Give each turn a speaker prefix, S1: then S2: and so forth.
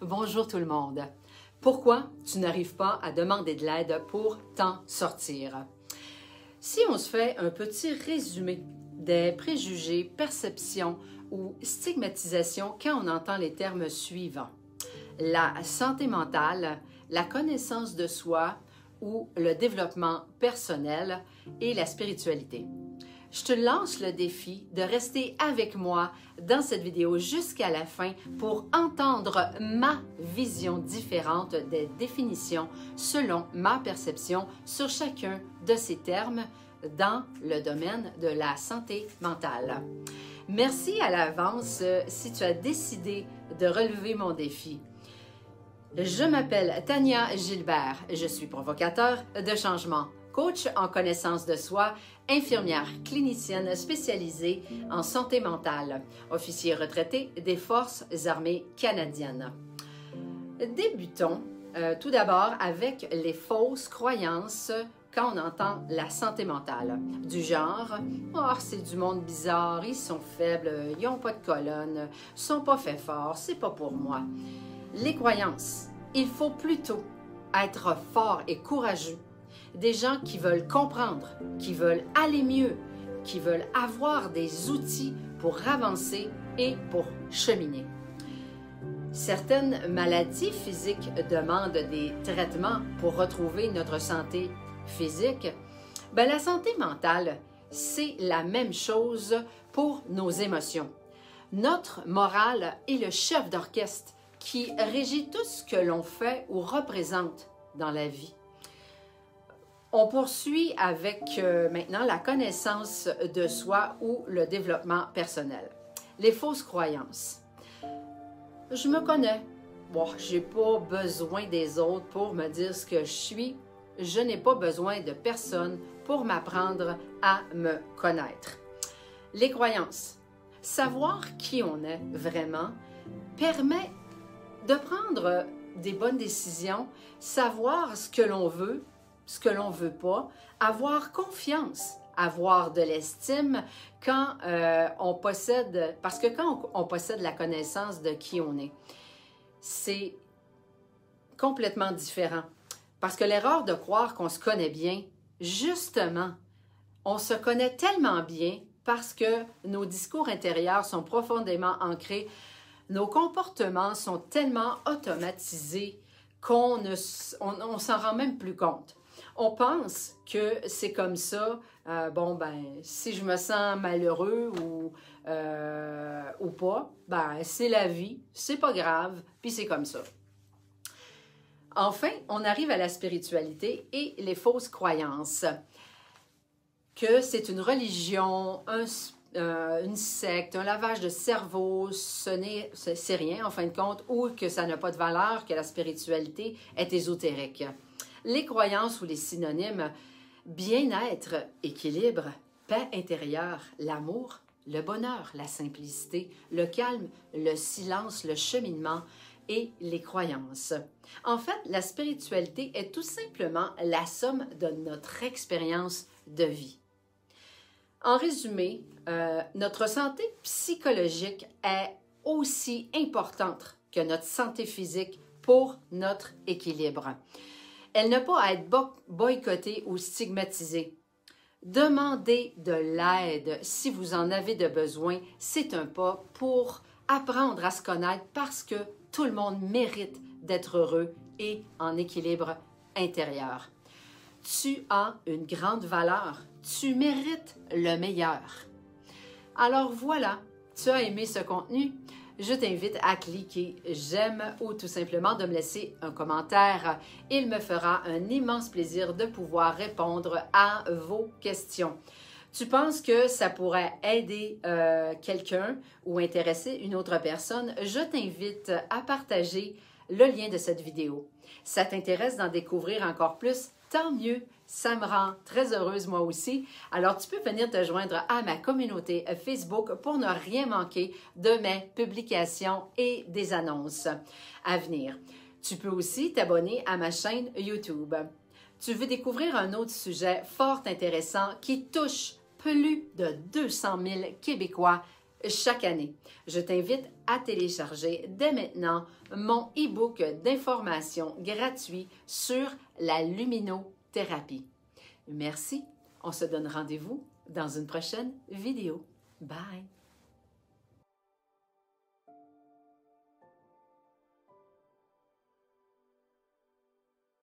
S1: Bonjour tout le monde. Pourquoi tu n'arrives pas à demander de l'aide pour t'en sortir? Si on se fait un petit résumé des préjugés, perceptions ou stigmatisations quand on entend les termes suivants: la santé mentale, la connaissance de soi ou le développement personnel et la spiritualité. Je te lance le défi de rester avec moi dans cette vidéo jusqu'à la fin pour entendre ma vision différente des définitions selon ma perception sur chacun de ces termes dans le domaine de la santé mentale. Merci à l'avance si tu as décidé de relever mon défi. Je m'appelle Tania Gilbert, je suis provocateur de changement, coach en connaissance de soi, infirmière clinicienne spécialisée en santé mentale, officier retraité des Forces armées canadiennes. Débutons tout d'abord avec les fausses croyances quand on entend la santé mentale. Du genre « Oh, c'est du monde bizarre, ils sont faibles, ils n'ont pas de colonne, ils sont pas faits forts, c'est pas pour moi. » Les croyances, il faut plutôt être fort et courageux. Des gens qui veulent comprendre, qui veulent aller mieux, qui veulent avoir des outils pour avancer et pour cheminer. Certaines maladies physiques demandent des traitements pour retrouver notre santé physique. La santé mentale, c'est la même chose pour nos émotions. Notre morale est le chef d'orchestre qui régit tout ce que l'on fait ou représente dans la vie. On poursuit avec maintenant la connaissance de soi ou le développement personnel. Les fausses croyances. Je me connais. Bon, je n'ai pas besoin des autres pour me dire ce que je suis. Je n'ai pas besoin de personne pour m'apprendre à me connaître. Les croyances. Savoir qui on est vraiment permet de prendre des bonnes décisions, savoir ce que l'on veut, ce que l'on ne veut pas, avoir confiance, avoir de l'estime quand on possède, parce que quand on possède la connaissance de qui on est, c'est complètement différent. Parce que l'erreur de croire qu'on se connaît bien, justement, on se connaît tellement bien parce que nos discours intérieurs sont profondément ancrés. Nos comportements sont tellement automatisés qu'on on s'en rend même plus compte. On pense que c'est comme ça, si je me sens malheureux ou pas, c'est la vie, c'est pas grave, puis c'est comme ça. Enfin, on arrive à la spiritualité et les fausses croyances. Que c'est une religion, une secte, un lavage de cerveau, c'est rien en fin de compte, ou que ça n'a pas de valeur, que la spiritualité est ésotérique. Les croyances ou les synonymes: bien-être, équilibre, paix intérieure, l'amour, le bonheur, la simplicité, le calme, le silence, le cheminement et les croyances. En fait, la spiritualité est tout simplement la somme de notre expérience de vie. En résumé, notre santé psychologique est aussi importante que notre santé physique pour notre équilibre. Elle n'a pas à être boycottée ou stigmatisée. Demandez de l'aide si vous en avez de besoin. C'est un pas pour apprendre à se connaître parce que tout le monde mérite d'être heureux et en équilibre intérieur. Tu as une grande valeur. Tu mérites le meilleur. Alors voilà, tu as aimé ce contenu? Je t'invite à cliquer j'aime ou tout simplement de me laisser un commentaire. Il me fera un immense plaisir de pouvoir répondre à vos questions. Tu penses que ça pourrait aider quelqu'un ou intéresser une autre personne? Je t'invite à partager le lien de cette vidéo. Ça t'intéresse d'en découvrir encore plus? Tant mieux, ça me rend très heureuse moi aussi. Alors tu peux venir te joindre à ma communauté Facebook pour ne rien manquer de mes publications et des annonces à venir. Tu peux aussi t'abonner à ma chaîne YouTube. Tu veux découvrir un autre sujet fort intéressant qui touche plus de 200 000 Québécois chaque année. Je t'invite à télécharger dès maintenant mon e-book d'informations gratuit sur la luminothérapie. Merci. On se donne rendez-vous dans une prochaine vidéo. Bye!